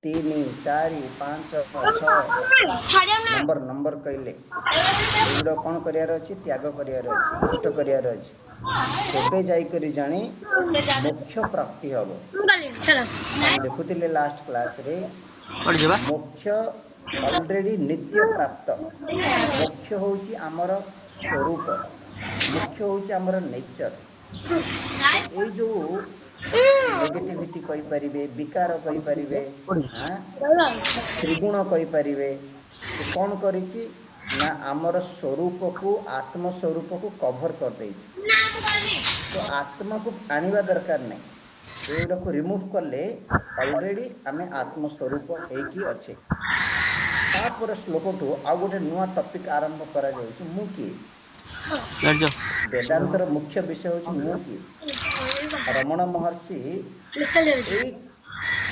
3 4 5 6 number number कहले एगुड़ा कौन करार अच्छी त्याग करार अच्छी नष्ट करार अच्छी तेबे जाइकरी जणे मोक्ष प्राप्ति हम हम देखुले लास्ट क्लास रे मोक्ष ऑलरेडी नित्य प्राप्त मोक्ष होची आमर स्वरूप मुख्य होची आमर नेचर तो ये जो नेगेटिविटी कहि परिबे विकार कहि परिबे हां त्रिगुण कहि परिबे ये कौन करिछि ना आमर स्वरूप को आत्म स्वरूप को कवर कर देछि तो आत्मा को आनिबा दरकार नहीं एगुड़ा को रिमूव करले ऑलरेडी आमे आत्म स्वरूप हेकी अच्छे तापर श्लोक टू आ गोटे नुआ टॉपिक आरंभ करा जाउछि मु किए वेदांतर मुख्य विषय होछि मु किए रमण महर्षि ए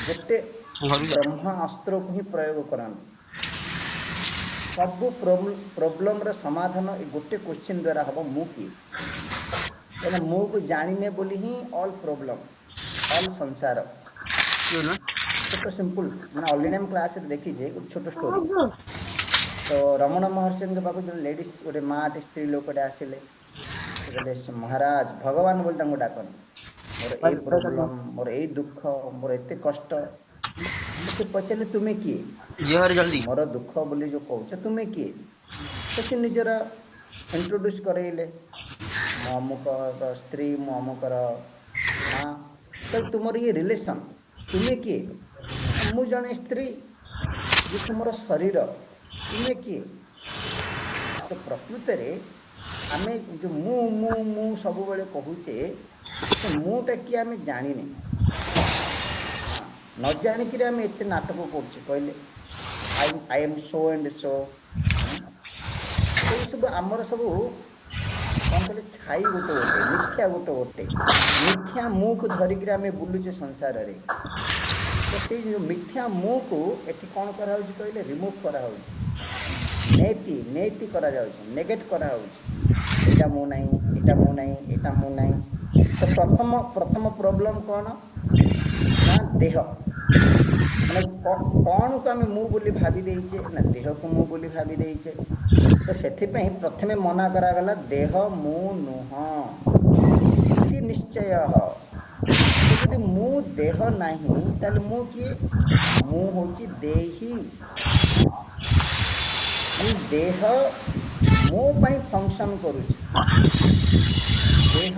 गोटे ब्रह्मास्त्र को ही प्रयोग करନ୍ତି सब प्रॉब्लम रे समाधान ए गोटे क्वेश्चन द्वारा हम मु किए कहना मु को जानिने बोली ही ऑल प्रॉब्लम ऑल संसार छोट सिंपल मैंने ऑलरेडी हम क्लास रे देखी जे एक छोट स्टोरी तो रमण महर्षि के पाखु जो लेडीज गोटे माटे स्त्री लोकटे आसिले से कहले महाराज भगवान बोल तांको डाकନ୍ତି मोर ए प्रॉब्लम मोर ए दुख मोर एते कष्ट तो से पचारे तुम्हें किए जल्दी मोर दुख बोली जो कहूछ तुम्हें किए तो से निजर इंट्रोड्यूस करैले मो अमुकर स्त्री मो अमुकर माँ कल तुमर ये रिलेशन तुम्हें किए मु जने स्त्री ये तुमर शरीर तुम्हें किए तो प्रकृत रे आमे जो मु मु मु सब बेले कहूचे से मुटा कि आमे जानी नहीं न जानिक आम एत नाटक कर कहले I am so and so तो ये सब आमर सब कौन कहले छाई गोटे गोटे मिथ्या गोटे गोटे मिथ्या मुँह को धरिक आम बुलुचे संसार रे तो से जो मिथ्या मुँह को एटी कौन करा कहले रिमूव करा नेति नेति करा नेगेट करा एटा मु नहीं एटा मु नहीं एटा मु नहीं तो प्रथम प्रथम प्रॉब्लम कौन ना देह माने कौन को आम मु बोली भावी देचे ना देह को मु बोली भावी देचे तो सेथि पई प्रथमे मना करा गला देह मु नुह इति निश्चय तो यदि मु देह नहीं ताले मु किए मु होची देही मु देह मो पाई फंक्शन करूची देह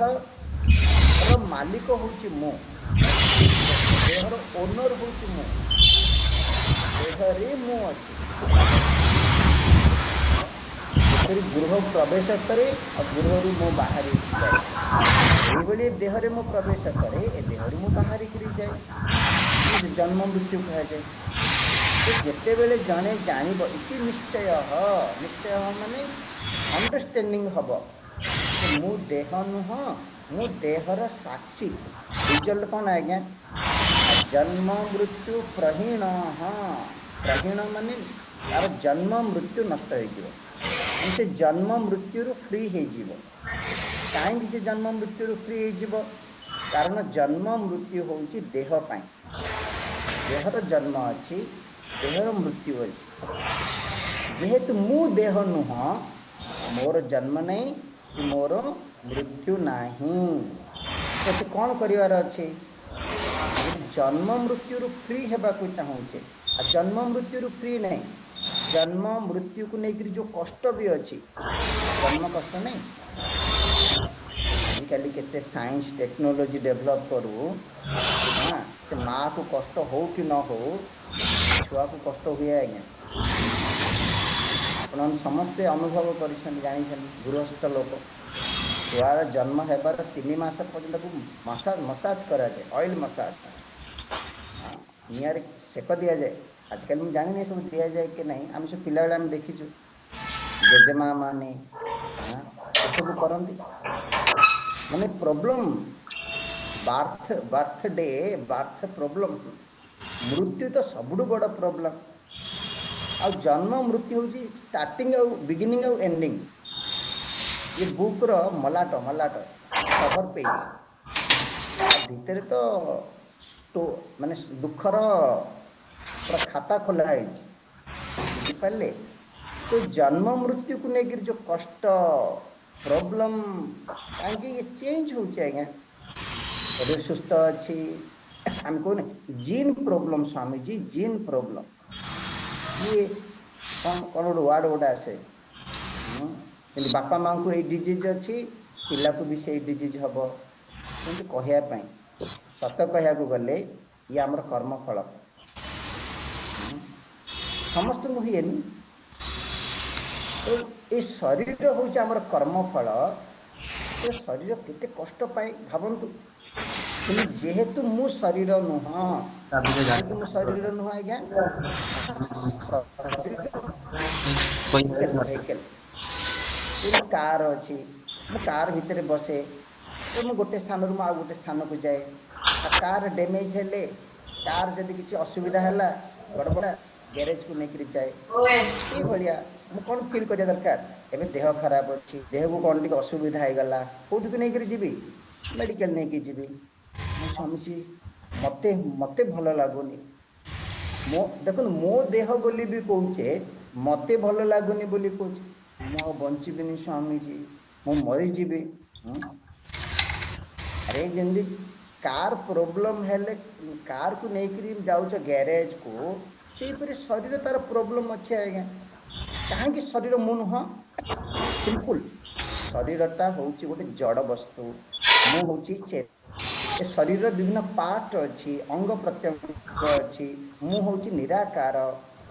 रो मालिक होची मु देहर ओनर होची मु देह रे मु अछि जेपरि गृह प्रवेश करे और गृह रू मु बाहर जाए एही भली देह रे मु प्रवेश करे ए देह रू मु बाहर करी जाए जन्म मृत्यु कहा जाए तो जेते बेले जने जानिबो इति निश्चय निश्चय माने अंडरस्टैंडिंग हबो कि मु देह नुह मु देहर साक्षी रिजल्ट कौन आज्ञा जन्म मृत्यु प्रहीण प्रहीण माने तार जन्म मृत्यु नष्ट हो से जन्म मृत्यु फ्री हो कहीं से जन्म मृत्यु फ्री हो कारण जन्म मृत्यु होची देह पाई देहर जन्म अच्छी देहर मृत्यु अच्छी जेहेतु मु देह नुह मोर जन्म नहीं कि मोर मृत्यु नहीं तो कौन करिवार अच्छे जन्म मृत्यु फ्री हेबा को चाहूचे आ जन्म मृत्यु फ्री नहीं जन्म मृत्यु को लेकर जो कष्ट भी अच्छी जन्म कष्ट नहीं आजिकल केते साइंस टेक्नोलॉजी डेवलप करू हाँ से माँ को कष्ट हो कि न हो छुआ को कष्ट हुए आज्ञा आप समस्ते अनुभव कर जानी गृहस्थ लोक छुआर जन्म हेबार 3 मास पर्यंत मसाज मसाज करा जाए ऑयल मसाज निआर सेक दि जाए आजकल मुझे जानी नहीं सब दि जाए कि नहीं आम सब पिला बेले देखीचु जेजेमा माने ये सब करती माने प्रॉब्लम बर्थडे बर्थ प्रॉब्लम मृत्यु तो सबुठ बड़ प्रॉब्लम आ जन्म मृत्यु हूँ स्टार्टिंग आउ बिगिनिंग आउ एंडिंग ये बुक रो मलाट मलाट कवर पेज भितर तो माने दुखर पूरा खाता खोला है बुझिपारे। तो जन्म मृत्यु को लेकर जो कष्ट प्रॉब्लम कहीं ये चेंज हो आज्ञा शरीर सुस्थ अच्छी आम कहने gene problem Swami ji gene problem ये कौन कौन गोटे वार्ड गोटे आसे बापा माँ को ये डिजीज अच्छी पिला को भी से डिजीज हम किंतु कहवाई सत कह गले ये आमर कर्मफल समस्त को हुए तो ये शरीर हूँ आमर कर्मफल तो शरीर केते कष्ट पाए भावतु कि जेहेतु मु शरीर नुह कहीं मु शरीर नुह आज्ञा व्हीकल जेमती कार अच्छी मु कार भितर बसे तो मु गोटे स्थान रू आ गोटे स्थान को जाए आ कार डैमेज हेले कार जदि किसी असुविधा है गड़बड़ा गैरेज को लेकर जाए से भाया मु कौन फिल करिया दरकार एबे देह खराब अच्छी देह को कौन टी असुविधा हो गला कौट को लेकर जीवी मेडिकल नहीं जीवी नहीं स्वामीजी मते मते भल लगुनि मो देखो मो देह बोली भी कौचे मते भल लगुनि बोली कौचे मु बंचीबिनी स्वामीजी मु मरीजी अरे जमी कार प्रोब्लेम हेले कार को लेकर जाऊच गैरेज को से शरीर तार प्रोब्लेम अच्छे आज्ञा कहीं शरीर मु नुह सिंपल शरीरटा हूँ गोटे जड़ वस्तु मु हूँ शरीर विभिन्न पार्ट अच्छी अंग प्रत्यंग अच्छी मु हूँ निराकार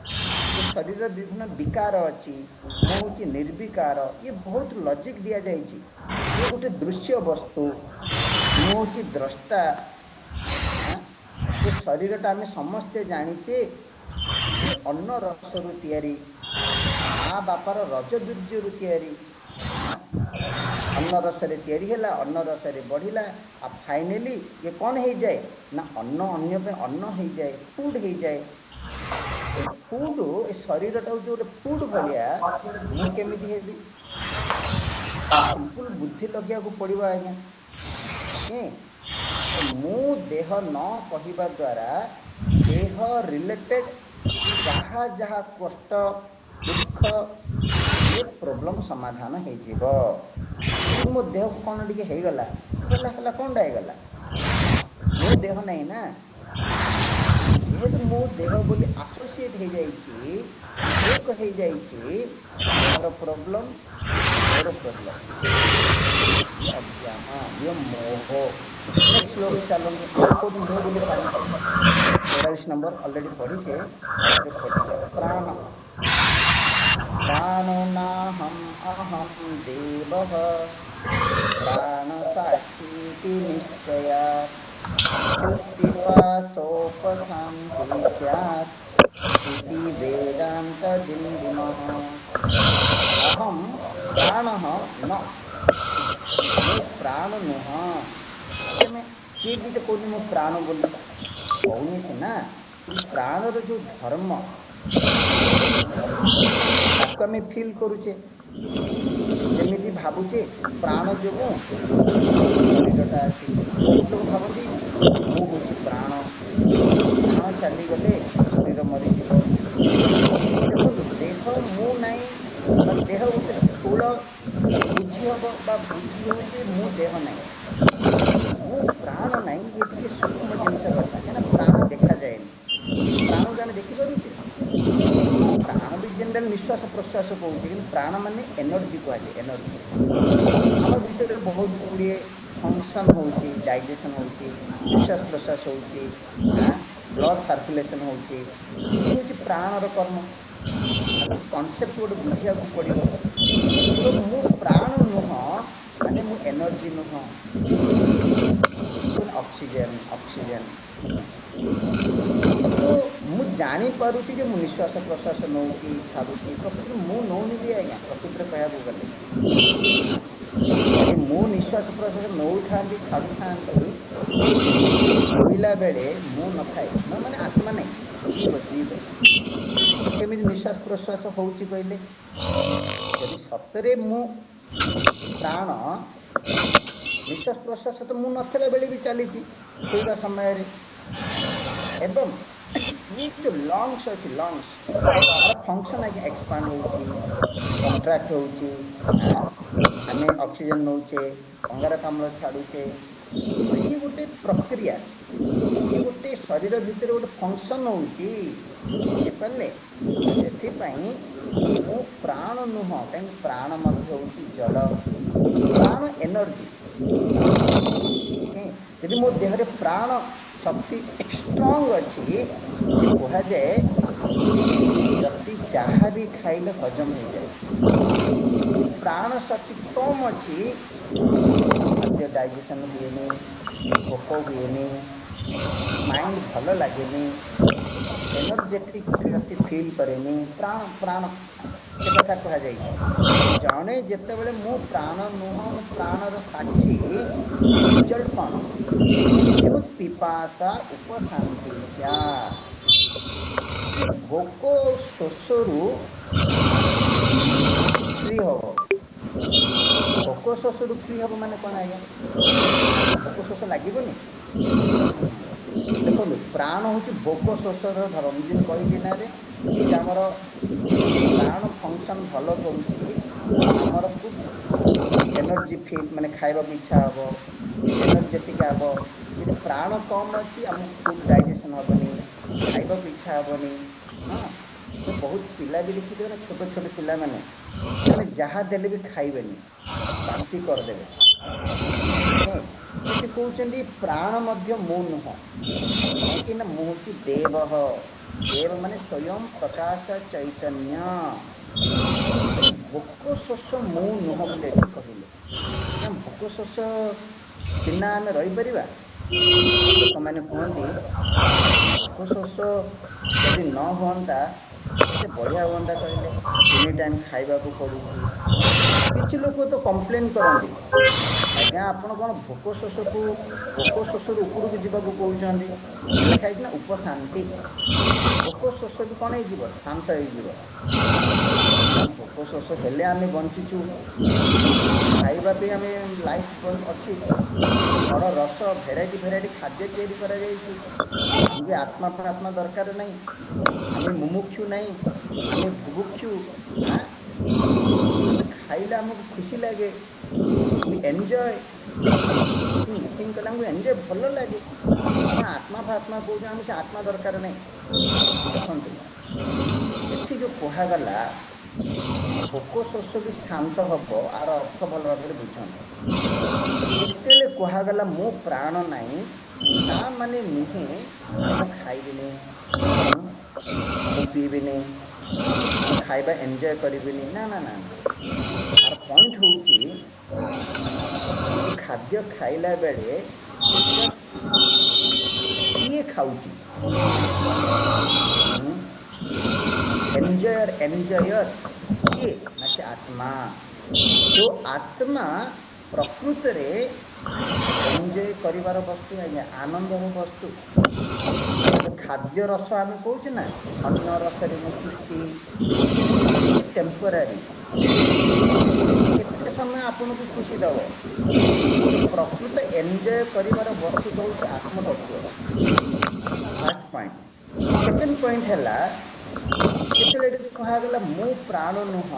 ये शरीर विभिन्न विकार अच्छी मु हूँ निर्विकार ये बहुत लॉजिक दि जाए ये गोटे दृश्य वस्तु मु हूँ द्रष्टा ये शरीरटा आम समस्ते जानीचे ये अन्न रस रु तैयारी माँ बापार रज बीर्ज रु तैयारी अन्न रस तैयारी है अन्न रस बढ़ला आ फाइनाली ये कौन हो जाए ना अन्न अन्य पे अन्न हो जाए फूड हो जाए से फूड ए शरीरटा हूँ गोटे फूड भाया मु केमिति हेबी सिंपल बुद्धि लगे पड़ो आज्ञा तो मु देह न कहवा द्वारा देह रिलेटेड जहाँ जहाँ कष्ट दुख ये प्रोब्लेम समाधान हो मो देह को कौन टी होगला है कौन होगला मो देह नहीं ना जेहेतु मो देह बोली आसोसिएट हो जाइए एक हो जाइए देहर प्रोब्लेम मोर प्रोब्लेम ये अज्ञान ये मोह नेक्स्ट श्लोक चलते आउ कौन मुँह बोली पढ़ीचे 43 नंबर ऑलरेडी पढ़ीचे आउे पढ़ा प्राण प्राणो नाहम अहम देवः प्राणसाक्षीति निश्चयात् क्षुत्पिपासोपशान्ति स्यात् इति वेदान्तडिण्डिमः अहम प्राणः न मु प्राण नुह मैं किए भी तो कहनी मु प्राण बोली कहनी सीना कि प्राणर जो धर्म ताको आम फिल करुचे जमी भावुचे प्राण जो शरीरटा अच्छी बहुत लोग भावती मु हूँ प्राण प्राण चलीगले शरीर मरीज देखो देह मु नाई देह गोटे स्थूल बुझी हम बुझी हूँ मु देह नाई मु प्राण नाई ये टी सूक्ष्म जिनस कथा क्या प्राण देखा जाए प्राण को आम देखिपे प्राण भी जनरल निश्वास प्रश्वास कहे कि प्राण माने एनर्जी कहुए एनर्जी आम भर बहुत गुड़े फंक्शन हो डाइजेशन हो निश्वास प्रश्वास हो ब्लड सर्कुलेशन हो प्राणर कर्म कॉन्सेप्ट गोटे बुझा पड़ो तो मु प्राण नुह माने मु एनर्जी नुह ऑक्सीजन ऑक्सीजन तो मु जानी पारुची जे मु निश्वास प्रश्वास नौची छाड़ुची प्रकृति मु नौनी भी आज्ञा प्रकृति कह गले यदि मु निश्वास प्रश्वास नौ था छाड़ू था शोला बेले मु न थाए मु माने आत्मा नहीं जीव जीव केमी निश्वास प्रश्वास होची कहले यदि सतरे मु प्राण निश्वास प्रश्वास तो मु नथिला बेले भी चली शोवा समय एवं ये जो लंग्स अच्छी लंग्स तार फंक्शन आगे एक्सपांड होची कंट्राक्ट होची आम ऑक्सीजन नौचे अंगारकाम्ल छाड़ुचे तो ये गोटे प्रक्रिया ये गोटे शरीर भितर गोटे फंक्शन होची बुझिपारे तो से मो प्राण नुह कहीं प्राण होची जड़ प्राण एनर्जी यदि मो देहरे प्राण शक्ति स्ट्रांग अच्छी से कह जाए व्यक्ति जहाँ भी खाइले हजम हो जाए यदि प्राण शक्ति कम अच्छी खाद्य डाइजेशन हुए भोक हुए माइंड भल लगे एनर्जेटिक व्यक्ति फील करे प्राण प्राण से कथा कह जड़े जिते मु प्राण नुह मु प्राणर साक्षी रिजल्ट कौन क्षुत पिपासा उपशांति से भोक शोषरु फ्री हम भोक शोषरु फ्री हम माने कौन आज्ञा भोक शोष लगे देखो प्राण हूँ भोक शोषर धर्म मुझे कहली ना ये आमर प्राण फंक्शन भल करमर खूब एनर्जी फील माने खाइबा इच्छा हम एनर्जेटिक हम यदि प्राण कम अच्छी आम फुड डाइजेशन हेनी खाइबा इच्छा हेनी हाँ तो बहुत पिला भी देखी ना छोट छोट पिला माने जहाँ देले भी खाइबे बांति करदेवे ये कहते प्राण मध्य मु नुह कहीं मुझे देव देव माने स्वयं प्रकाश चैतन्य भोक शोष मु नुह बोले कहले भोक शोष बिना आम रहीपर लोक मैंने कहते भोक शोष जदि न हुआ केते बढ़िया हुआ कहले 3 टाइम खाइबा को पड़ुछि किछि लोक तो कंप्लेन करती आज्ञा आपण कौन भोक शोष को भोक शोष उपड़ को जावाक कहते लिखाई ना उपशांति भोक शोष भी कौन हो शांत हो भोक शोष हेले आम बंचीचु खाइबा पे आम लाइफ अच्छी फल रस भेराइटी भेराइटी खाद्य तैयारी करा जायछि आमके आत्मा फात्मा दरकार नहीं आम मुमुक्षु नहीं आम भुभुक्षु हाँ आम खाइले आमको खुशी लगे वी एंजॉय इटिंग कला एंजॉय भल लगे आप आत्मा फात्मा कौन आम से आत्मा दरकार नहीं देखु ये जो कहगला भोक शोष भी शांत हम आर अर्थ भल भाव बुझुन जिते कहगला मो प्राण नाई ता माने नुहे मु खाइबिनी मु पीबिनी मु खाइबा एंजॉय करिबिनी ना ना ना ना तार पॉइंट होची खाद्य खाइला बेले जस्ट किए खाऊची एंजॉयर एंजॉयर किए ना से आत्मा जो आत्मा प्रकृत रे एंजॉय करिवार वस्तु आज्ञा आनंदर वस्तु जो खाद्य रस आम कौचे ना अन्न रस मु तुष्टि टेम्परारी केते समय आपन को खुशी दब प्रकृत एंजॉय करिवार वस्तु तो होची आत्मतत्व फर्स्ट पॉइंट सेकंड पॉइंट हैला केते कहगला मु प्राण नुह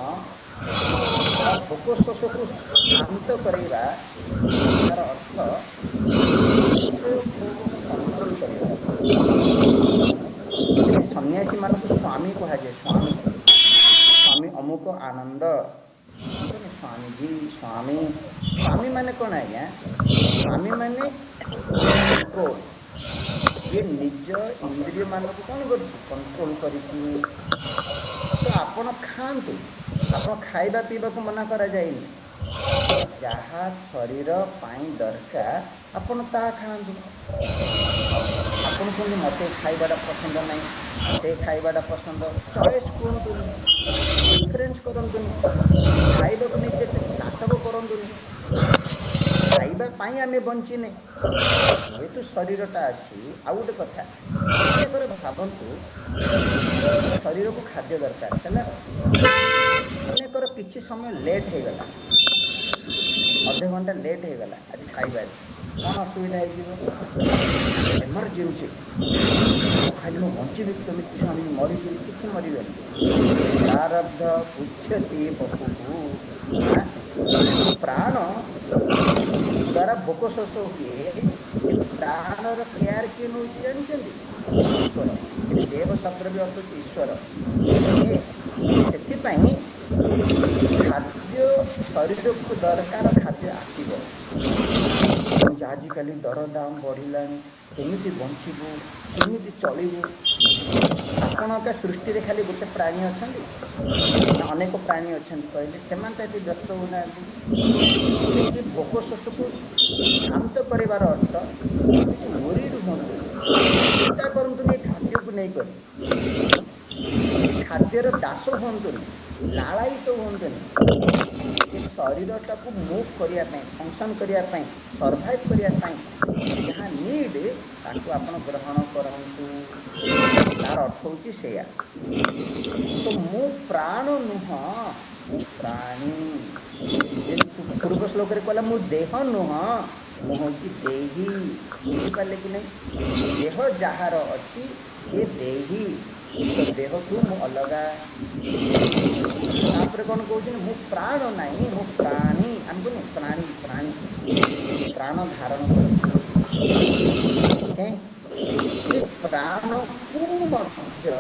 भोक शोष को शांत करवा तार अर्थ विषय भोग को कंट्रोल करवा से सन्यासी मान को स्वामी कह जाए स्वामी स्वामी अमुक आनंद स्वामीजी स्वामी स्वामी माने कौन आज्ञा स्वामी माने कंट्रोल जे निज इंद्रिय मान को कौन कर कंट्रोल करिछि तो आपण खातु आपण खाइबा पीवा को मना करा जाएनि जहाँ शरीर पाई दरकार आपण ता खातु आपण कहते मत खाइबाटा पसंद ना मत खाइबाटा पसंद चॉइस कहतुनि प्रिफरेन्स करतुनि खाइबा को नहीं नाटक करतुनि खाइबा पाई आमे बंचिने जेहेतु शरीरटा अच्छी आउ गोटे कथा मनेकर भावतु शरीर को खाद्य दरकार है मनेकर किसी समय लेट हो गला अधे घंटा लेट हो गला आज खाइबार कौन असुविधा हो एमरजेंसी ଖାଲି ମୁଁ ବଞ୍ଚିବି କେମିତି ସ୍ୱାମୀ, ମରିଯିବି? କିଛି ମରିବେନି। ପ୍ରାରବ୍ଧ ପୁଷ୍ୟତି ପପୁଃ। ଯୋଉ ପ୍ରାଣ ଦ୍ୱାରା ଭୋକ ଶୋଷ ହୁଏ, ଏ ପ୍ରାଣର କେୟାର କିଏ ନେଉଛି ଜାଣିଛନ୍ତି? ଈଶ୍ୱର। ଏଠି ଦେବ ଶବ୍ଦର ବି ଅର୍ଥ ହେଉଛି ଈଶ୍ୱର। ଓକେ, ତ ସେଥିପାଇଁ ଖାଦ୍ୟ ଶରୀରକୁ ଦରକାର, ଖାଦ୍ୟ ଆସିବ। ସ୍ୱାମୀଜୀ ଆଜିକାଲି ଦରଦାମ ବଢ଼ିଲାଣି, କେମିତି ବଞ୍ଚିବୁ, କେମିତି ଚଳିବୁ? ଆପଣଙ୍କ ସୃଷ୍ଟିରେ ଖାଲି ଗୋଟେ ପ୍ରାଣୀ ଅଛନ୍ତି ନା ଅନେକ ପ୍ରାଣୀ ଅଛନ୍ତି କହିଲେ? ସେମାନେ ତ ଏତେ ବ୍ୟସ୍ତ ହେଉନାହାନ୍ତି। ତେଣୁକି ଭୋକ ଶୋଷକୁ ଶାନ୍ତ କରିବାର ଅର୍ଥ, କିଛି ୱରିଡ୍ ହୁଅନ୍ତୁନି, ଚିନ୍ତା କରନ୍ତୁନି ଏ ଖାଦ୍ୟକୁ ନେଇକରି, ଏ ଖାଦ୍ୟର ଦାସ ହୁଅନ୍ତୁନି, ଲାଳାୟିତ ହୁଅନ୍ତୁନି। ଏ ଶରୀରଟାକୁ ମୁଭ୍ କରିବା ପାଇଁ, ଫଙ୍କସନ୍ କରିବା ପାଇଁ, ସର୍ଭାଇଭ୍ କରିବା ପାଇଁ ଯାହା ନିଡ୍, ତାକୁ ଆପଣ ଗ୍ରହଣ କରନ୍ତୁ। ତାର ଅର୍ଥ ହେଉଛି ସେଇଆ। ତ ମୁଁ ପ୍ରାଣ ନୁହଁ, ମୁଁ ପ୍ରାଣୀ। ଯେମିତି ପୂର୍ବ ଶ୍ଲୋକରେ କହିଲା ମୁଁ ଦେହ ନୁହଁ, ମୁଁ ହେଉଛି ଦେହି। ବୁଝିପାରିଲେ କି ନାହିଁ? ଦେହ ଯାହାର ଅଛି ସିଏ ଦେହି, ତ ଦେହଠୁ ମୁଁ ଅଲଗା। ତାପରେ କ'ଣ କହୁଛନ୍ତି? ମୁଁ ପ୍ରାଣ ନାହିଁ, ମୁଁ ପ୍ରାଣୀ। ଆମେ କହୁନି ପ୍ରାଣୀ, ପ୍ରାଣୀ ପ୍ରାଣ ଧାରଣ କରିଛି। ଓକେ, ଏ ପ୍ରାଣକୁ ମଧ୍ୟ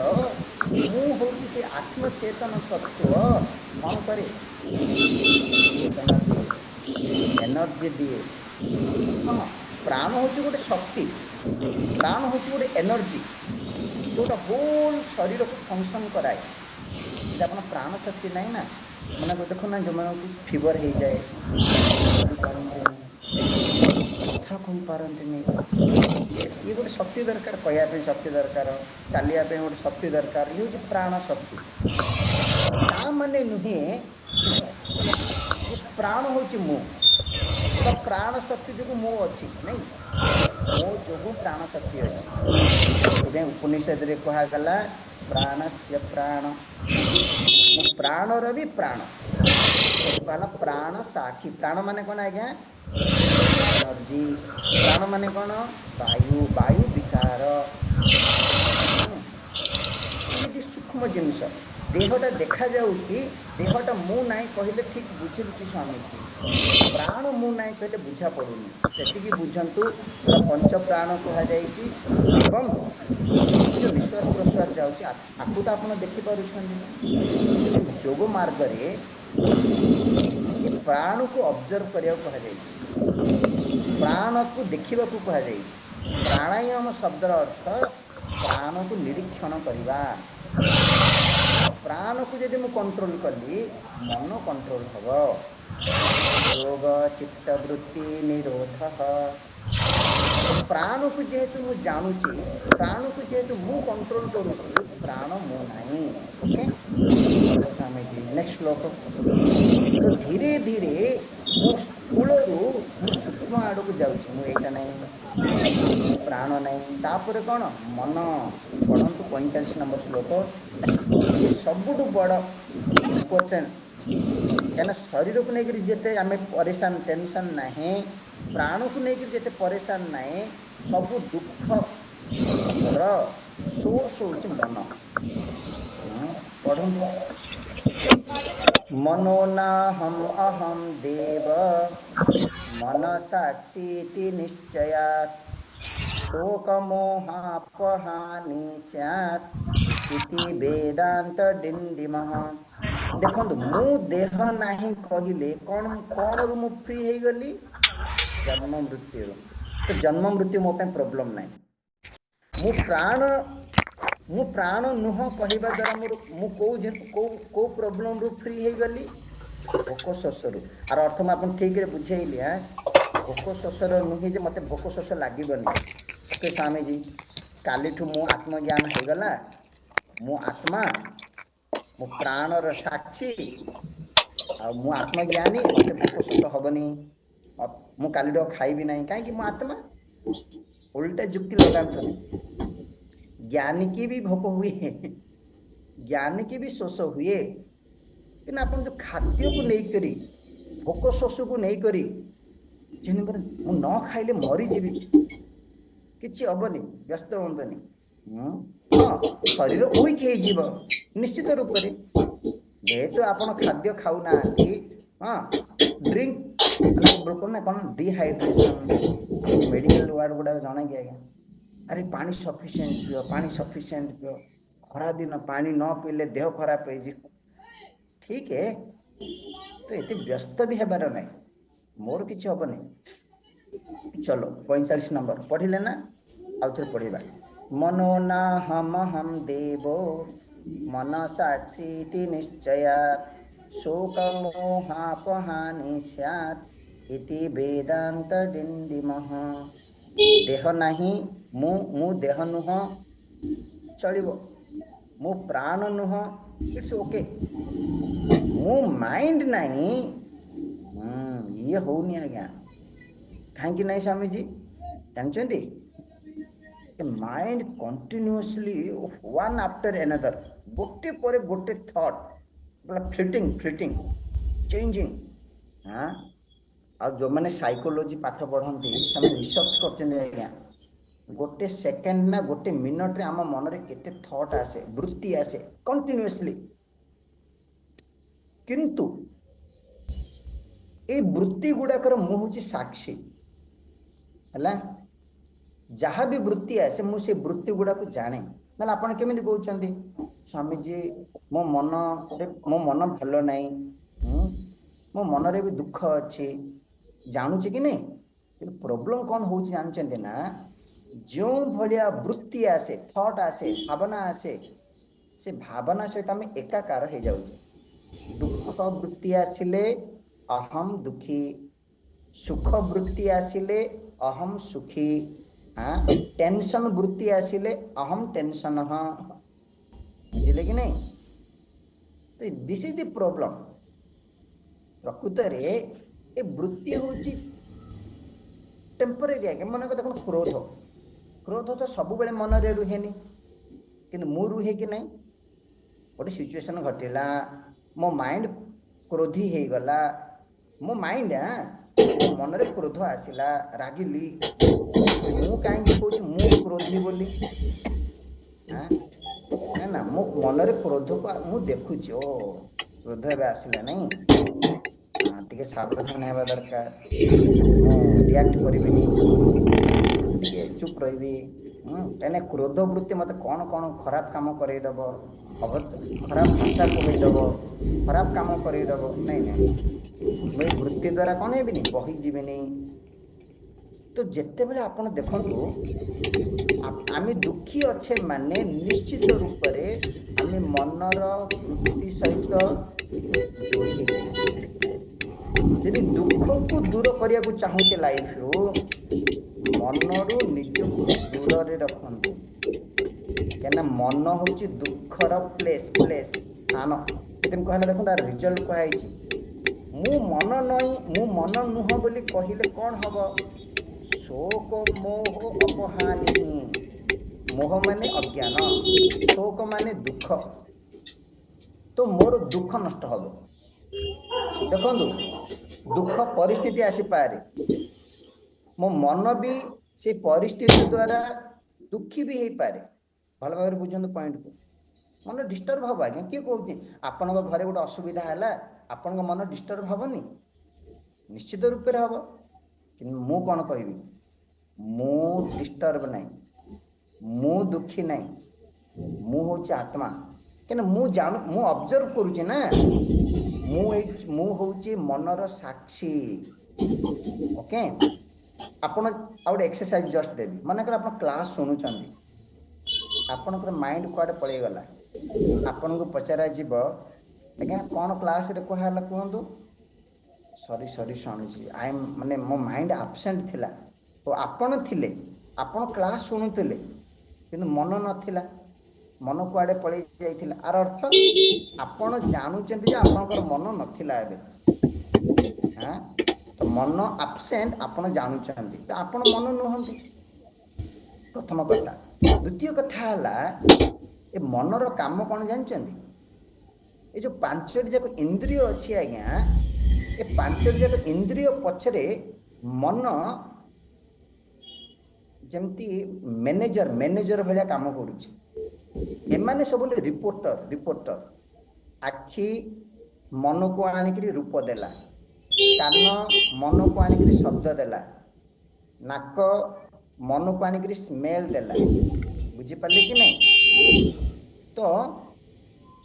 ମୁଁ ହେଉଛି ସେ ଆତ୍ମଚେତନ ତତ୍ଵ। କ'ଣ କରେ? ଚେତନା ଦିଏ, ଏନର୍ଜି ଦିଏ। ହଁ, ପ୍ରାଣ ହେଉଛି ଗୋଟେ ଶକ୍ତି, ପ୍ରାଣ ହେଉଛି ଗୋଟେ ଏନର୍ଜି, ଯୋଉଟା ହୋଲ୍ ଶରୀରକୁ ଫଙ୍କସନ୍ କରାଏ। ଯଦି ଆପଣ ପ୍ରାଣ ଶକ୍ତି ନାହିଁ ନା, ମାନେ ଦେଖୁନା ଯେଉଁମାନଙ୍କୁ ଫିଭର ହେଇଯାଏ, ଚାଲିପାରନ୍ତିନି, କଥା କହିପାରନ୍ତିନି। ୟେସ୍, ଇଏ ଗୋଟେ ଶକ୍ତି ଦରକାର, କହିବା ପାଇଁ ଶକ୍ତି ଦରକାର, ଚାଲିବା ପାଇଁ ଗୋଟେ ଶକ୍ତି ଦରକାର। ଇଏ ହେଉଛି ପ୍ରାଣ ଶକ୍ତି। ତା ମାନେ ନୁହେଁ ଯେ ପ୍ରାଣ ହେଉଛି ମୁଁ, ବା ପ୍ରାଣ ଶକ୍ତି ଯୋଗୁଁ ମୁଁ ଅଛି, ନାଇଁ, ମୋ ଯୋଗୁଁ ପ୍ରାଣ ଶକ୍ତି ଅଛି। ସେଥିପାଇଁ ଉପନିଷଦରେ କୁହାଗଲା ପ୍ରାଣସ୍ୟ ପ୍ରାଣ, ମୁଁ ପ୍ରାଣର ବି ପ୍ରାଣ। ସେଠୁ କୁହାଗଲା ପ୍ରାଣ ସାକ୍ଷୀ। ପ୍ରାଣ ମାନେ କ'ଣ ଆଜ୍ଞା? ଏନର୍ଜି। ପ୍ରାଣ ମାନେ କ'ଣ? ବାୟୁ, ବାୟୁ ବିକାର। ଏମିତି ସୂକ୍ଷ୍ମ ଜିନିଷ। ଦେହଟା ଦେଖାଯାଉଛି, ଦେହଟା ମୁଁ ନାହିଁ କହିଲେ ଠିକ୍ ବୁଝିଲୁଛି ସ୍ୱାମୀଜୀ, ପ୍ରାଣ ମୁଁ ନାହିଁ କହିଲେ ବୁଝା ପଡ଼ୁନି। ସେତିକି ବୁଝନ୍ତୁ, ଯୋଉଟା ପଞ୍ଚ ପ୍ରାଣ କୁହାଯାଇଛି। ଏବଂ ଏ ଯେଉଁ ନିଶ୍ୱାସ ପ୍ରଶ୍ୱାସ ଯାଉଛି, ଆକୁ ତ ଆପଣ ଦେଖିପାରୁଛନ୍ତି। ସେଥିପାଇଁ ଯୋଗ ମାର୍ଗରେ ଏ ପ୍ରାଣକୁ ଅବଜର୍ଭ କରିବାକୁ କୁହାଯାଇଛି, ପ୍ରାଣକୁ ଦେଖିବାକୁ କୁହାଯାଇଛି। ପ୍ରାଣାୟାମ ଶବ୍ଦର ଅର୍ଥ ପ୍ରାଣକୁ ନିରୀକ୍ଷଣ କରିବା। ପ୍ରାଣକୁ ଯଦି ମୁଁ କଣ୍ଟ୍ରୋଲ କଲି, ମନ କଣ୍ଟ୍ରୋଲ ହେବ। ଯୋଗ ଚିତ୍ତବୃତ୍ତି ନିରୋଧ। ତ ପ୍ରାଣକୁ ଯେହେତୁ ମୁଁ ଜାଣୁଛି, ପ୍ରାଣକୁ ଯେହେତୁ ମୁଁ କଣ୍ଟ୍ରୋଲ କରୁଛି, ପ୍ରାଣ ମୁଁ ନାହିଁ। ଓକେ, ହ୍ୟାଲୋ ସ୍ୱାମୀଜୀ, ନେକ୍ସଟ ଶ୍ଲୋକ। ତ ଧୀରେ ଧୀରେ ମୁଁ ସ୍ଥୂଳରୁ ମୁଁ ସୂକ୍ଷ୍ମ ଆଡ଼କୁ ଯାଉଛି। ମୁଁ ଏଇଟା ନାହିଁ, ମୁଁ ପ୍ରାଣ ନାହିଁ। ତାପରେ କ'ଣ? ମନ। ପଢ଼ନ୍ତୁ 45 ନମ୍ବର ଶ୍ଲୋକ। ଇଏ ସବୁଠୁ ବଡ଼ ଇମ୍ପୋର୍ଟାଣ୍ଟ, କାହିଁକିନା ଶରୀରକୁ ନେଇକରି ଯେତେ ଆମେ ପରେଶାନ, ଟେନସନ୍ ନାହିଁ, ପ୍ରାଣକୁ ନେଇକରି ଯେତେ ପରେଶାନ ନାହିଁ, ସବୁ ଦୁଃଖର ସୋର୍ସ ହେଉଛି ମନ। ପଢ଼ନ୍ତୁ। ମନୋ ନାହମ୍ ଅହମ୍ ଦେବ ମନସାକ୍ଷୀତି ନିଶ୍ଚୟାତ୍ ଶୋକମୋହାପହାନି ସ୍ୟାତ୍ ଇତି ବେଦାନ୍ତ ଡିଣ୍ଡିମଃ। ଦେଖନ୍ତୁ, ମୁଁ ଦେହ ନାହିଁ କହିଲେ କ'ଣରୁ ମୁଁ ଫ୍ରି ହେଇଗଲି? ଜନ୍ମ ମୃତ୍ୟୁରୁ। ତ ଜନ୍ମ ମୃତ୍ୟୁ ମୋ ପାଇଁ ପ୍ରୋବ୍ଲେମ୍ ନାହିଁ। ମୁଁ ପ୍ରାଣ ନୁହଁ କହିବା ଦ୍ୱାରା ମୁଁ କେଉଁ ପ୍ରୋବ୍ଲେମରୁ ଫ୍ରି ହେଇଗଲି? ଭୋକ ଶୋଷରୁ। ଆର ଅର୍ଥ ମୁଁ ଆପଣଙ୍କୁ ଠିକରେ ବୁଝେଇଲି। ଭୋକ ଶୋଷର ନୁହେଁ ଯେ ମୋତେ ଭୋକ ଶୋଷ ଲାଗିବନି। ଓକେ ସ୍ୱାମୀଜୀ, କାଲିଠୁ ମୁଁ ଆତ୍ମଜ୍ଞାନ ହେଇଗଲା, ମୁଁ ଆତ୍ମା, ମୁଁ ପ୍ରାଣର ସାକ୍ଷୀ, ଆଉ ମୁଁ ଆତ୍ମଜ୍ଞାନୀ, ମୋତେ ଭୋକ ଶୋଷ ହେବନି, ମୁଁ କାଲିଠୁ ଆଉ ଖାଇବି ନାହିଁ, କାହିଁକି? ମୁଁ ଆତ୍ମା। ଓଲଟା ଯୁକ୍ତି ଲଗାନ୍ତୁନି। ଜ୍ଞାନୀକି ବି ଭୋକ ହୁଏ, ଜ୍ଞାନୀକି ବି ଶୋଷ ହୁଏ, କିନ୍ତୁ ଆପଣ ଯେଉଁ ଖାଦ୍ୟକୁ ନେଇକରି, ଭୋକ ଶୋଷକୁ ନେଇକରି, ଯେମିତି ମୁଁ ନ ଖାଇଲେ ମରିଯିବି, କିଛି ହେବନି, ବ୍ୟସ୍ତ ହୁଅନ୍ତୁନି। हाँ शरीर वीक हो निश्चित रूप से जेहेतु आपण खाद्य खाऊना हाँ ड्रिंक माने कौन डिहाइड्रेशन आमको मेडिकल वार्ड गुड़ा जन कि आज्ञा अरे पानी सफिशिएंट पियो पानी सफिशिएंट पियो खरा दिन पानी न पीले देह खराब हो ठीक है तो ये व्यस्त भी हेबार ना मोर किसी हेनी चलो 45 नंबर पढ़िले ना आउ थे पढ़ा मनो ना हम देवो मन साक्षी निश्चयात् शोकमोहापहानि स्यात् इति वेदांत डिंडिमः देह नहीं मु देह नुह चलो मु प्राण नुह इट्स ओके मु माइंड नहीं ये होनी आज्ञा कहीं नहीं स्वामी जी जानते mind continuously one after another गोटे पर गोटे थॉट फ्लिटिंग फ्लिटिंग चेंजिंग हाँ आ जो मैंने साइकोलॉजी पाठ पढ़ती से रिसर्च कर गोटे सेकेंड ना गोटे मिनट रे आम मन रे केते थॉट आसे वृत्ति आसे कंटिन्यूअसली किंतु ए वृत्ति गुड़ाकर मु हूँ साक्षी है जहाँ भी वृत्ति आसे मुझे वृत्ति गुड़ा को जाने ना आपड़ केमी कहते स्वामी जी मो मन भल ना मो मनरे भी दुख अच्छी जानूचे कि नहीं प्रोब्लेम कौन हो जानते ना जो भाया वृत्ति आसे थॉट आसे भावना आसे से भावना सहित आम एकाकार हो जाऊे दुख वृत्ति आसिले अहम दुखी सुख वृत्ति आसिले अहम सुखी हाँ टेंशन वृत्ति आसिले अहम टेंशन बुझिले कि नहीं तो दिस इज द प्रॉब्लम प्रकृत रे ए वृत्ति होची टेम्परेरी आगे मन को देखो क्रोध क्रोध तो सब बेले मन रे रुहेनी किंतु मु रुहे कि नहीं गोटे सिचुएशन घटिला मो माइंड क्रोधी हो गला मो माइंड मो मन रे क्रोध आसिला रागिली मु कहीं कौच मु क्रोधी बोली ना ना मो मन रे क्रोध को मु देखुची ओ क्रोध एवं आसला नहीं टी सावधान होगा दरकार मु रिएक्ट करिबिनी टी चुप रही कहीं क्रोध वृत्ति मत कौन कौन खराब काम करईदेव खराब भाषा कहईदेव खराब काम करईदेव नहीं नहीं मुझे वृत्ति द्वारा कौन हेबिनी बही जीविनी तो जिते बड़े आप देखु आम दुखी अच्छे माने निश्चित रूप से आम मनर वृत्ति सहित जोड़ी हो जाइए जदि दुख को दूर करने को चाहूचे लाइफ रू मनरू निजक दूर रे रखु क्या मन हूँ दुखर प्लेस प्लेस स्थान से कहला देखो तार रिजल्ट कहुई मु मन नई मु मन नुह बोली कहले कौन हम शोक मोह अपहानि मोह माने अज्ञान शोक माने दुख तो मोर दुख नष्ट हम देखु दुख परिस्थिति आसीपारे मो मन भी से परिस्थिति द्वारा दुखी भी हो पारे भल भाव बुझे पॉइंट को मन डिस्टर्ब हम आज्ञा किए कौन आपण घरे गोटे असुविधा है आपण मन डिस्टर्ब हेनी निश्चित रूप से हम कि मु कौन कहि मु डिस्टर्ब नहीं मु दुखी नहीं मु हूँ आत्मा क्या मु जान मु ऑब्जर्व करुचे ना मु हूँ मनर साक्षी ओके आपण आउट एक्सरसाइज जस्ट देवी मनकर आप क्लास शुणुंट आपणकर माइंड कुआडे पलैगला आपण को पचरा जीव आज्ञा कौन क्लास रे कहला कहतु sorry sorry Swami ji I am माने मो माइंड आब्सेंट थिला तो आपण थिले आपण क्लास शुणुले किंतु मन नथिला मन कुआडे पलै जाइथिला आर अर्थ आपण जानुचंती जे आपणकर मन नथिला एबे हां तो मन आब्सेंट आपण जानुचंती तो आपण मन नुहंती प्रथम कथा द्वितीय कथा हला ए मनर काम कौन जानचंती ए जो पांचटी जाक इंद्रिय अछि आज्ञा ए पांचटी जाक इंद्रिय पछरे मन जमती मैनेजर भाया काम करुचे सब रिपोर्टर आखि मन को आणिक रूप देला कान मन को आणिक शब्द देला नाक मन को आणिक स्मेल देला बुझीपारे कि नहीं तो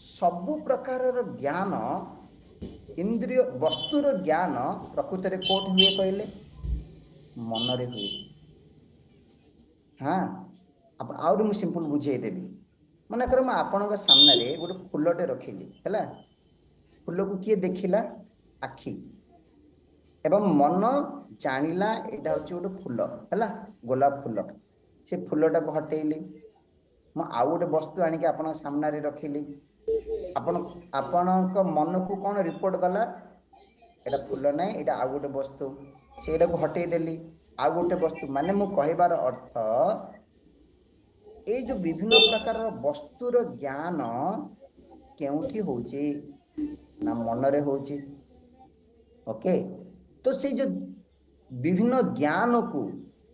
सबु प्रकार ज्ञान इंद्रिय वस्तुर ज्ञान प्रकृत में कोट हुए कहले मनरे हुए हाँ आप मुझे सिंपल बुझेदेवी मनकर मुझे आपण सामने गोटे फूलटे रखिली है फूल को किए देखिला आखि एवं मन जानिला एटा हूँ गोटे फूल है गोलाप फूल से फूलटा को हटेली मु आउ गोटे वस्तु आणिक आपण सामने रखिली आपण मन को कौन रिपोर्ट गला एटा फूल ना एटा आउ गोटे वस्तु से को हटेदेली आउ गोटे वस्तु माने मु कहबार अर्थ ये जो विभिन्न प्रकार वस्तुर ज्ञान केउठी होची ना मनरे होची ओके तो से जो विभिन्न ज्ञान को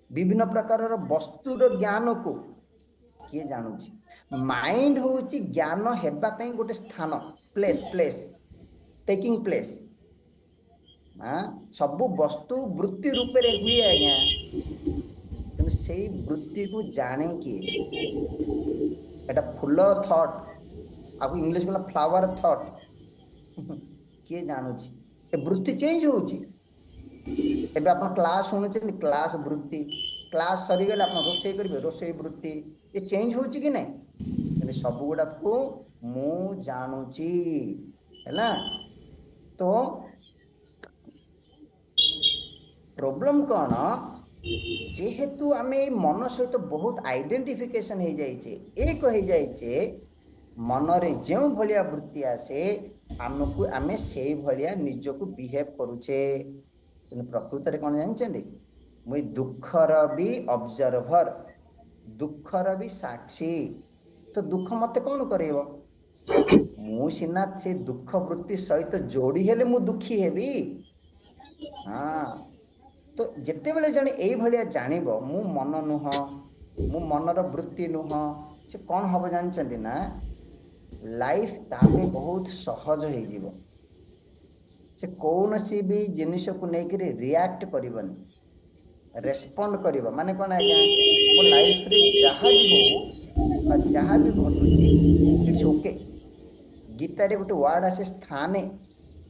विभिन्न प्रकार वस्तुर ज्ञान को किए जानूची माइंड होची ज्ञान हेबा पई गोटे स्थान प्लेस टेकिंग प्लेस सब वस्तु वृत्ति रूप रे हुए आज्ञा कि से वृत्ति को जाने किए एटा फूल थॉट आपको इंग्लिश में फ्लावर थॉट किए जानूची ए वृत्ति चेंज होची एबे आपण क्लास सुनुचे क्लास वृत्ति क्लास सरी गले आपण रोसई करिवे रोसई वृत्ति ये चेंज होची कि नहीं सब गुड़ा को मु जानूची है ना तो प्रॉब्लम कौन जेहेतु आमे मन सहित तो बहुत आइडेंटिफिकेशन हो जाइए एक हो जाइए मनरे जो भलिया वृत्ति आसे आमको आमे से भलिया निज को बिहेव करूचे प्रकृत में कौन जानते मुई दुखर भी ऑब्जर्वर दुखर भी साक्षी तो दुख मत कौन करेबो मु सिना से दुख वृत्ति सहित जोड़ी हेले मु दुखी हेबी हाँ तो जिते बेले जने एई भलिया जानिबो मु मन नुह मु मनर वृत्ति नुह से कौन हम जानते ना लाइफ तापे बहुत सहज हो जीवो से कौन सी भी जिनिस को लेकर रिएक्ट करबनी रेस्पोंड करिबो माने कोन आज्ञा मो लाइफ रे जहाँ भी हो जहाँ भी घटुची इट्स ओके गीता रे गोटे वर्ड आसे स्थाने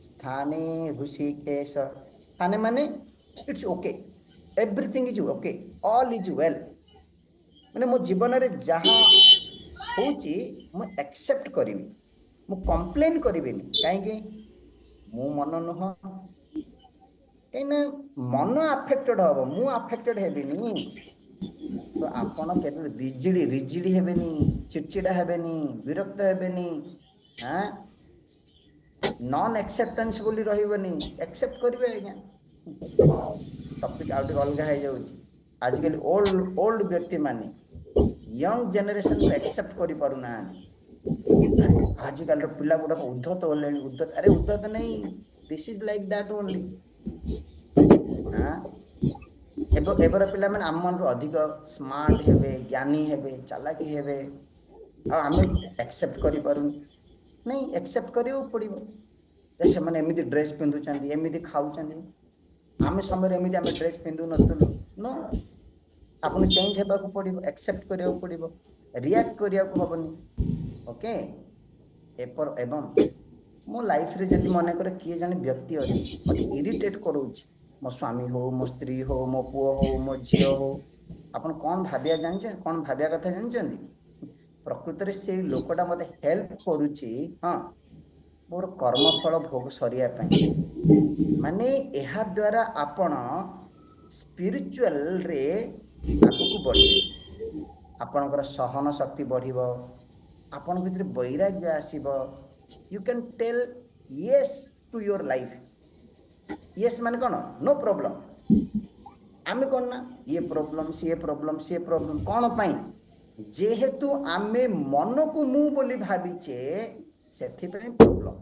स्थाने ऋषिकेश स्थाने माने it's okay everything is okay all is well माने मो जीवन रे जहाँ होची मु एक्सेप्ट करिवि मु कंप्लेन करिवेनी काहे मु मन नुह कहीं मन आफेक्टेड हम मु आफेक्टेड हेबिनी तो आपण केबे रिजिडी हेबेनी चिड़चिड़ा हेबेनी विरक्त हेबेनी हाँ नॉन एक्सेप्टेंस बोली रहिबनी एक्सेप्ट करिवे आज्ञा टॉपिक आउट अलग हो जाउची आजकल ओल्ड व्यक्ति माने यंग जनरेशन को एक्सेप्ट करि पारु ना आजकल पिला गुडा उद्धत होले उद्धत अरे उद्धत नहीं this is like that only हाँ एबर पिला माने आम मन अधिक स्मार्ट हेबे ज्ञानी हेबे चालाकी हेबे आम एक्सेप्ट करि पारु नहीं एक्सेप्ट करियो पड़िबो जैसे माने एमिति ड्रेस पिंधुचंदी एमिति खाउचंदी आमे समय एमिति आमे ड्रेस पिंधु नतुलु नो आपन चेंज हेबा को पड़िबो एक्सेप्ट करियो पड़िबो रिएक्ट करिया को हबनी ओके एपर एवं मो लाइफ रे जति मने करे किए जाने व्यक्ति अछि मते इरिटेट करूछि मो स्वामी हो मो स्त्री हो मो पुओ हो मो झियो हो आपन कोन भाबिया जानछे कोन भाबिया कथा जानछंदी प्रकृत रे से लोकटा मते हेल्प करूछि हां मोर कर्म फल भोग सरिया पई माने एहा द्वारा आपण स्पिरिचुअल रे आगु को बढ़िबे आपनकर सहन शक्ति बढ़िबो आपन भितर वैराग्य आसीबो you can tell yes to your life yes माने कोन नो प्रॉब्लम आमे कोन ना ये प्रॉब्लम से प्रॉब्लम कोन पई जेहेतु आमे मन को मु बोली भाबीचे सेथि पे प्रॉब्लम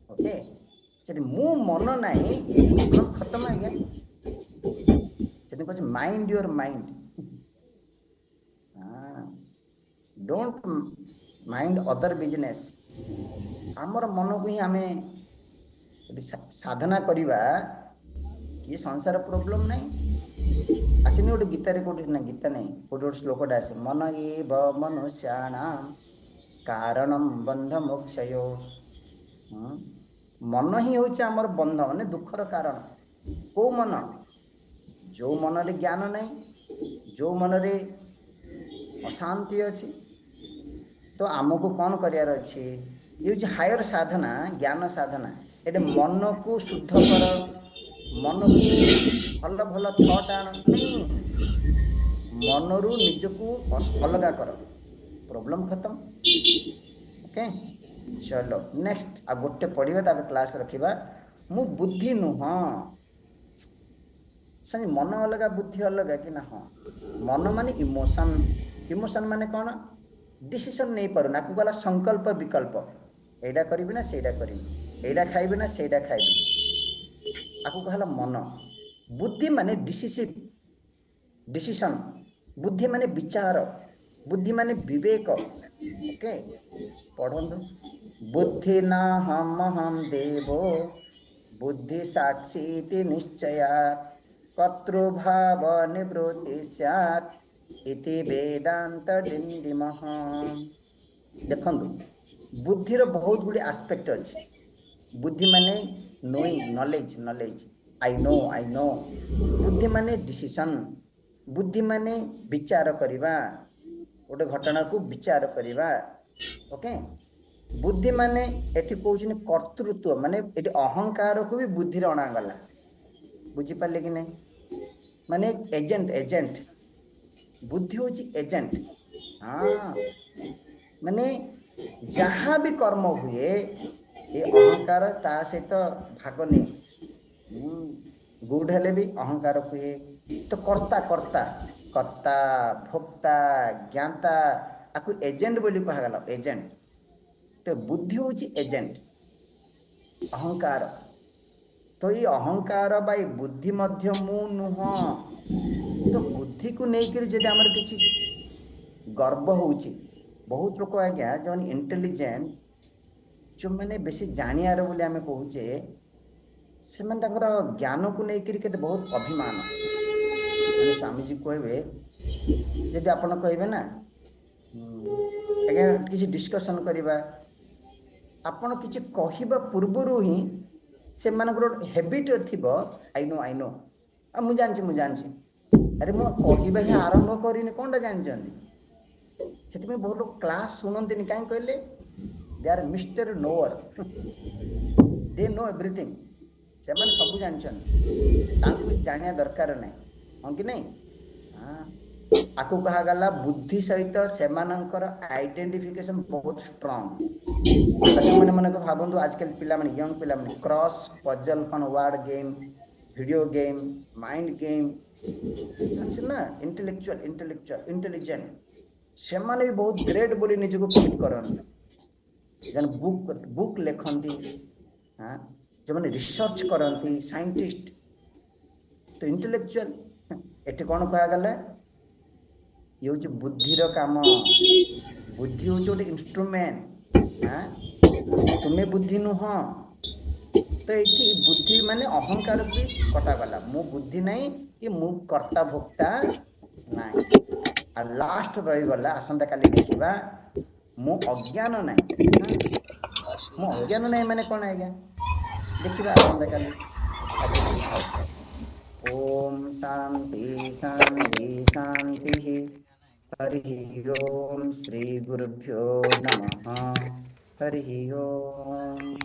ओके जदि मु मन नाही प्रॉब्लम खत्म आ गया जदि कुछ mind your mind don't mind other business आमर मन को ही आमे साधना करवा कि संसार प्रॉब्लम नहीं आसनी गोटे गीतारे कोठी ना गीता नहीं गोटे श्लोकटा आसे मन एव मनुष्याणाम कारणम बंध मोक्षयो मन ही हूँ आमर बंध माने दुखर कारण को मन जो मन रे ज्ञान नहीं जो मन रे अशांति अच्छी तो आमको कौन करार अच्छी ये हायर साधना ज्ञान साधना ये मन को शुद्ध कर मन को भल भल थॉट आण नहीं मन रु निज को अलग कर प्रॉब्लम खत्म ओके चलो नेक्स्ट आ गोटे पढ़िबा तापर क्लास रखिबा मु बुद्धि नुह सनी मन अलग बुद्धि अलग कि ना हाँ मन माने इमोशन इमोशन माने कौन डिसीजन नहीं पारु ना गला संकल्प विकल्प एडा करिबि ना सेडा करिबि एडा खाइबि ना सेडा खाइबि आकु कहला मन बुद्धि माने डिसीजन बुद्धि माने विचार बुद्धि माने विवेक ओके पढ़ंतु बुद्धि ना हम देवो बुद्धि साक्षी निश्चयात् कर्तृभाव निवृत्ति स्यात् इति वेदांत डिंडिमः देखंतु बुद्धि रो बहुत गुडी एस्पेक्ट अछि बुद्धि माने नोइंग नॉलेज आई नो बुद्धि माने डिसीजन बुद्धि माने विचार करिबा गोटे घटना को विचार करिबा ओके बुद्धि माने एठी कहउछिन कर्तृत्व माने एठी अहंकार को भी बुद्धि रे अणा गला बुझी पाले कि नहीं माने एजेंट बुद्धि होची एजेंट हाँ माने जहाँ भी कर्म हुए ये अहंकार ता सहित भाग नहीं गुड हेले भी अहंकार हुए तो कर्ता कर्ता कर्ता भोक्ता ज्ञाता आकु एजेंट बोली कहगला एजेंट तो बुद्धि होची एजेंट अहंकार तो ये अहंकार बाई बुद्धि मध्य मु नुह तो बुद्धि को लेकर जदि आमर किछि गर्व होउची बहुत लोक आज्ञा जो इंटेलिजेंट जो मैंने बेसी जानियार बोली आमे कहूचे से मन तंकर ज्ञान को लेकर के बहुत अभिमान माने स्वामी जी कहबे यदि आपण कहबे ना आज्ञा किसी डिस्कशन करिबा आपण किछि कहिबा पूर्वरु ही से मानकर हैबिट थिबो आई नो आ मु जानछि अरे मु कहिबा ही आरंभ करिनि कोनडा जानछन्ती सेति में बहुत लोग क्लास सुनन्तिनि काई कहले they are mister knower they know everything से माने सब जानछन्ती तांको कुछ जानिया दरकार नै हां कि नै हां आकु कहा गला बुद्धि सहित सेमानंकर आइडेंटिफिकेशन बहुत स्ट्रांग जो मैंने मन को भावतु आजकल पिला माने यंग पिला माने क्रॉस पजल कौन word game video game mind game जानछ ना इंटेलेक्चुअल से माने भी बहुत ग्रेट बोली निज को फील करन जन बुक लेखंती हां जो माने रिसर्च करंती साइंटिस्ट तो इंटेलेक्चुअल एटे कौन कहा गला ये हूँ बुद्धिर काम बुद्धि हूँ गोटे इंस्ट्रुमेंट हाँ तुम्हें बुद्धि नुह तो ये बुद्धि माने अहंकार भी कटागला मु बुद्धि नहीं कि मु कर्ता भोक्ता नहीं आ लास्ट रही गला आसंता काली देखिबा मु अज्ञान नहीं हाँ मु अज्ञान नहीं माने कौन आज्ञा देखिबा आसंता काली आज थाउस ओम शांति शांति शांति हरि ओम श्री गुरुभ्यो नमः हरि ओम।